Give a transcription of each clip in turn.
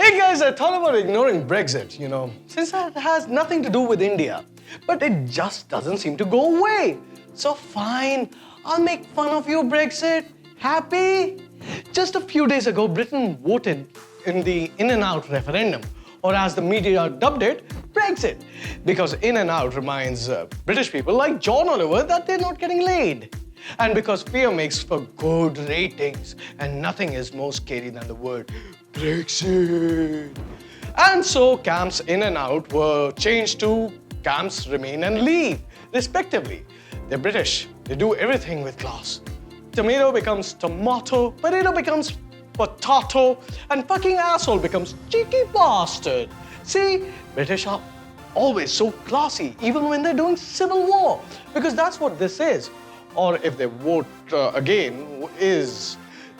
Hey guys, I thought about ignoring Brexit, since that has nothing to do with India. But it just doesn't seem to go away. So fine, I'll make fun of you, Brexit. Happy? Just a few days ago, Britain voted in the In and Out referendum, or as the media dubbed it, Brexit. Because In and Out reminds British people like John Oliver that they're not getting laid. And because fear makes for good ratings, and nothing is more scary than the word Brexit. And so camps In and Out were changed to camps Remain and Leave, respectively. They're British. They do everything with class. Tomato becomes tomato, potato becomes potato, and fucking asshole becomes cheeky bastard. See, British are always so classy, even when they're doing civil war, because that's what this is. Or if they vote again, is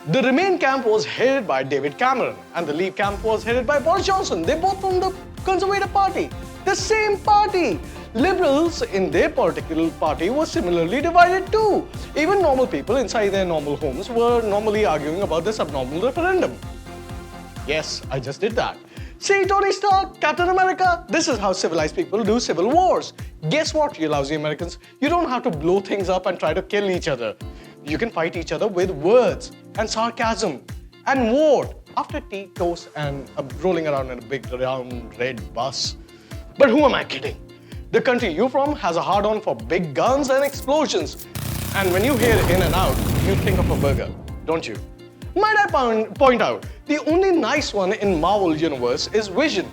the Remain camp was headed by David Cameron and the Leave camp was headed by Boris Johnson. They're both from the Conservative Party, the same party. Liberals in their political party were similarly divided too. Even normal people inside their normal homes were normally arguing about this abnormal referendum. Yes, I just did that. See, Tony Stark, Captain America, this is how civilized people do civil wars. Guess what, you lousy Americans? You don't have to blow things up and try to kill each other. You can fight each other with words and sarcasm and vote after tea, toast, and rolling around in a big round red bus. But who am I kidding? The country you're from has a hard-on for big guns and explosions. And when you hear In and Out, you think of a burger, don't you? Might I point out, the only nice one in Marvel Universe is Vision.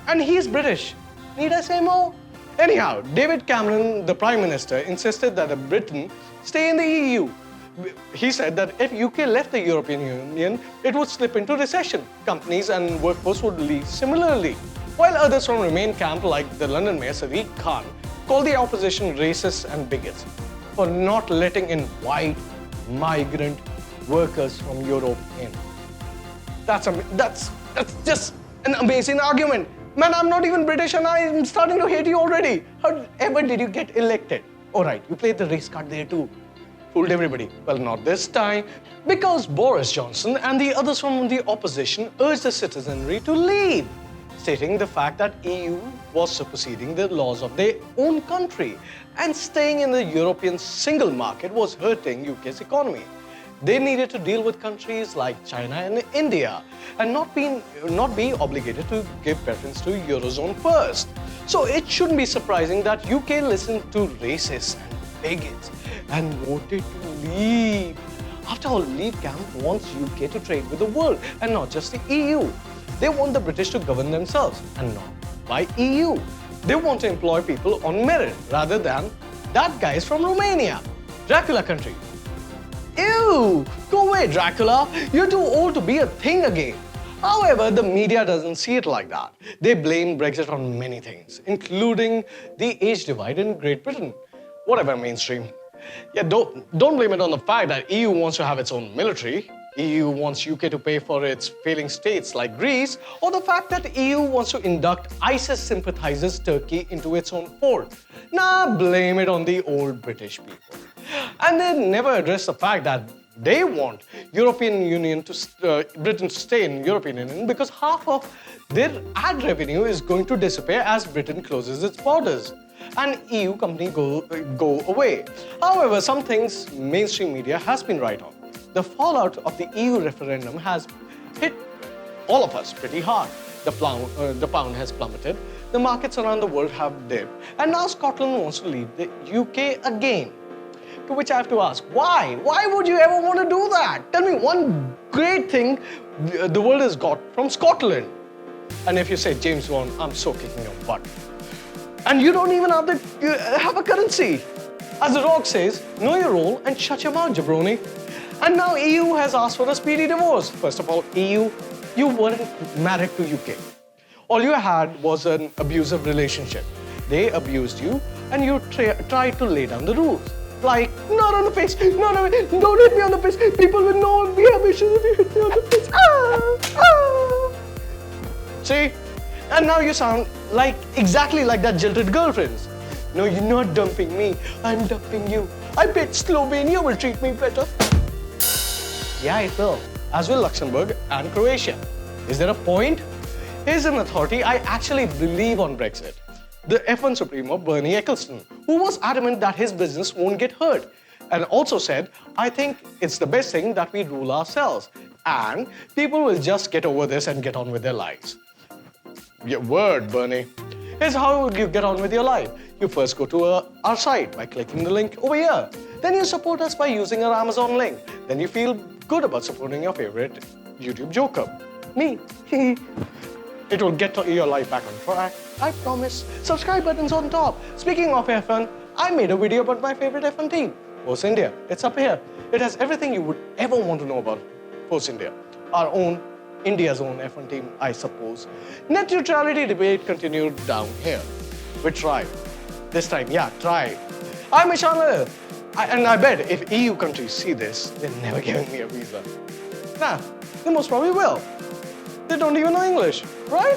And he's British. Need I say more? Anyhow, David Cameron, the Prime Minister, insisted that Britain stay in the EU. He said that if UK left the European Union, it would slip into recession. Companies and workforce would leave similarly. While others from Remain camp, like the London Mayor Sadiq Khan, called the opposition racist and bigots for not letting in white migrant workers from Europe in. That's just an amazing argument. Man, I'm not even British and I'm starting to hate you already. How ever did you get elected? All right, you played the race card there too. Fooled everybody. Well, not this time. Because Boris Johnson and the others from the opposition urged the citizenry to leave, stating the fact that EU was superseding the laws of their own country and staying in the European single market was hurting UK's economy. They needed to deal with countries like China and India and not be obligated to give preference to Eurozone first. So it shouldn't be surprising that UK listened to racists and bigots and voted to leave. After all, Leave camp wants UK to trade with the world and not just the EU. They want the British to govern themselves and not by EU. They want to employ people on merit rather than that guy is from Romania, Dracula country. Ew! Go away, Dracula! You're too old to be a thing again. However, the media doesn't see it like that. They blame Brexit on many things, including the age divide in Great Britain. Whatever, mainstream. Yeah, don't blame it on the fact that EU wants to have its own military. EU wants UK to pay for its failing states like Greece, or the fact that EU wants to induct ISIS sympathizers Turkey into its own fold. Nah, blame it on the old British people. And they never address the fact that they want Britain to stay in European Union because half of their ad revenue is going to disappear as Britain closes its borders and EU companies go away. However, some things mainstream media has been right on. The fallout of the EU referendum has hit all of us pretty hard. The pound has plummeted, the markets around the world have dipped, and now Scotland wants to leave the UK again. To which I have to ask, why? Why would you ever want to do that? Tell me one great thing the world has got from Scotland. And if you say, James Bond, I'm so kicking your butt. And you don't even have a currency. As The Rock says, know your role and shut your mouth, jabroni. And now EU has asked for a speedy divorce. First of all, EU, you weren't married to UK. All you had was an abusive relationship. They abused you and you tried to lay down the rules. Like, not on the face, don't hit me on the face. People will know we have issues if you hit me on the face. See? And now you sound exactly like that jilted girlfriends. No, you're not dumping me, I'm dumping you. I bet Slovenia will treat me better. Yeah, it will. As will Luxembourg and Croatia. Is there a point? Here's an authority I actually believe on Brexit. The F1 Supremo Bernie Ecclestone, who was adamant that his business won't get hurt, and also said, I think it's the best thing that we rule ourselves, and people will just get over this and get on with their lives. Your word, Bernie. Here's how you get on with your life. You first go to our site by clicking the link over here. Then you support us by using our Amazon link. Then you feel good about supporting your favorite YouTube joker, me. It will get your life back on track, I promise. Subscribe button's on top. Speaking of F1, I made a video about my favorite F1 team, Force India. It's up here. It has everything you would ever want to know about Force India. India's own F1 team, I suppose. Net neutrality debate continued down here. We tried. This time, yeah, tried. I'm Ishan, and I bet if EU countries see this, they're never giving me a visa. Nah, they most probably will. They don't even know English, right?